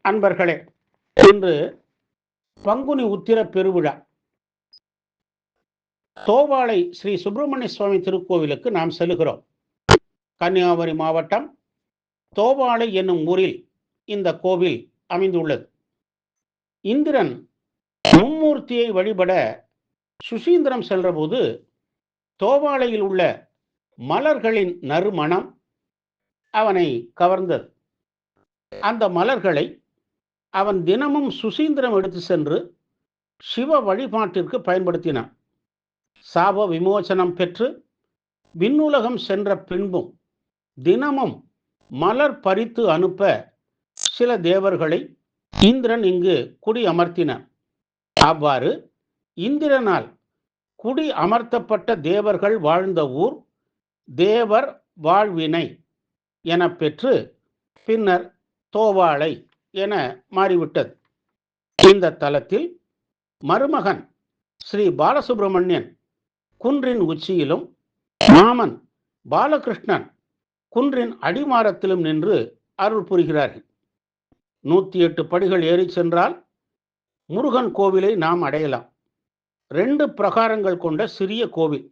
அன்பர்களே, இன்று பங்குனி உத்திர பெருவிழா. தோவாளை ஸ்ரீ சுப்பிரமணிய சுவாமி திருக்கோவிலுக்கு நாம் செல்கிறோம். கன்னியாகுமரி மாவட்டம் தோவாளை என்னும் ஊரில் இந்த கோவில் அமைந்துள்ளது. இந்திரன் மும்மூர்த்தியை வழிபட சுசீந்திரம் சென்றபோது தோவாளையில் உள்ள மலர்களின் நறுமணம் அவனை கவர்ந்தது. அந்த மலர்களை அவன் தினமும் சுசீந்திரம் எடுத்து சென்று சிவ வழிபாட்டிற்கு பயன்படுத்தினான். சாப விமோசனம் பெற்று விண்ணுலகம் சென்ற பின்பும் தினமும் மலர் பறித்து அனுப்ப சில தேவர்களை இந்திரன் இங்கு குடி அமர்த்தினான். அவ்வாறு இந்திரனால் குடி அமர்த்தப்பட்ட தேவர்கள் வாழ்ந்த ஊர் தேவர் வாழ்வினை என பெற்று பின்னர் தோவாளை என மாறிவிட்டது. இந்த தலத்தில் மருமகன் ஸ்ரீ பாலசுப்பிரமணியன் குன்றின் உச்சியிலும் மாமன் பாலகிருஷ்ணன் குன்றின் அடிவாரத்திலும் நின்று அருள் புரிகிறார்கள். 108 படிகள் ஏறி சென்றால் முருகன் கோவிலை நாம் அடையலாம். 2 பிரகாரங்கள் கொண்ட சிறிய கோவில்.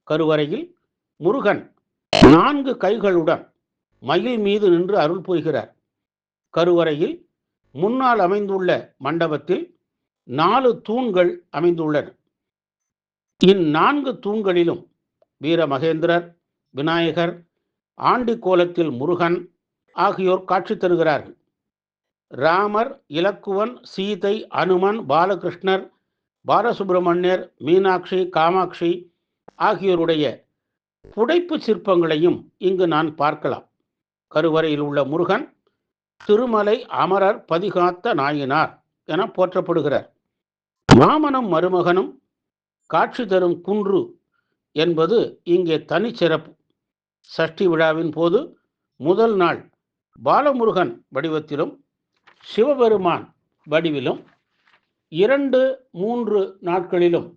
கருவறையில் முருகன் 4 கைகளுடன் மயில் மீது நின்று அருள் புரிகிறார். கருவறையில் முன்னால் அமைந்துள்ள மண்டபத்தில் 4 தூண்கள் அமைந்துள்ளன. இந்4 தூண்களிலும் வீரமகேந்திரர், விநாயகர், ஆண்டி கோலத்தில் முருகன் ஆகியோர் காட்சி தருகிறார்கள். ராமர், இலக்குவன், சீதை, அனுமன், பாலகிருஷ்ணர், பாலசுப்பிரமணியர், மீனாட்சி, காமாட்சி ஆகியோருடைய புடைப்பு சிற்பங்களையும் இங்கு நான் பார்க்கலாம். கருவறையில் உள்ள முருகன் திருமலை அமரர் பதிகாத்த நாயனார் என போற்றப்படுகிறார். மாமனும் மருமகனும் காட்சி தரும் குன்று என்பது இங்கே தனிச்சிறப்பு. சஷ்டி விழாவின் போது முதல் நாள் பாலமுருகன் வடிவத்திலும் சிவபெருமான் வடிவிலும் 2, 3 நாட்களிலும்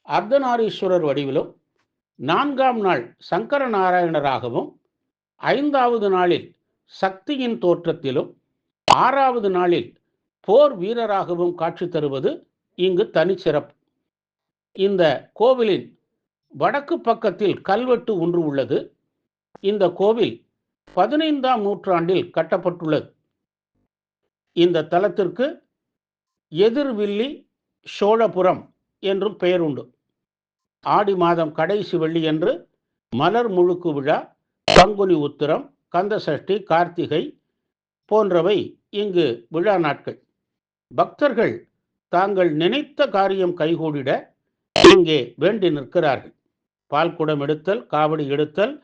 அர்த்தநாரீஸ்வரர் வடிவிலும் 4ஆம் நாள் சங்கர நாராயணராகவும் 5வது நாளில் சக்தியின் தோற்றத்திலும் 6வது நாளில் போர் வீரராகவும் காட்சி தருவது இங்கு தனிச்சிறப்பு. இந்த கோவிலின் வடக்கு பக்கத்தில் கல்வெட்டு ஒன்று உள்ளது. இந்த கோவில் 15ஆம் நூற்றாண்டில் கட்டப்பட்டுள்ளது. இந்த தலத்திற்கு எதிர்வில்லி சோழபுரம் என்றும் பெயர் உண்டு. ஆடி மாதம் கடைசி வெள்ளியன்று மலர் முழுக்கு விழா, பங்குனி உத்திரம், கந்த சஷ்டி, கார்த்திகை போன்றவை இங்கு விழா நாட்கள். பக்தர்கள் தாங்கள் நினைத்த காரியம் கைகூடிட இங்கே வேண்டி நிற்கிறார்கள். பால் குடம் எடுத்தல், காவடி எடுத்தல்,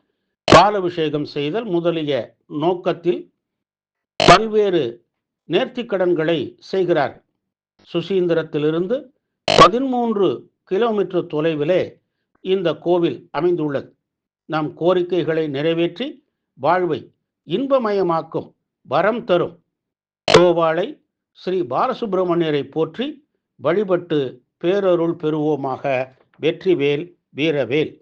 பாலபிஷேகம் செய்தல் முதலிய நோக்கத்தில் பல்வேறு நேர்த்திக்கடன்களை செய்கிறார்கள். சுசீந்திரத்திலிருந்து 13 கிலோமீட்டர் தொலைவிலே இந்த கோவில் அமைந்துள்ளது. நம் கோரிக்கைகளை நிறைவேற்றி வாழ்வை இன்பமயமாக்கும் வரம் தரும் தோவாளை ஸ்ரீ பாலசுப்பிரமணியரை போற்றி வழிபட்டு பேரருள் பெறுவோமாக. வெற்றிவேல் வீரவேல்.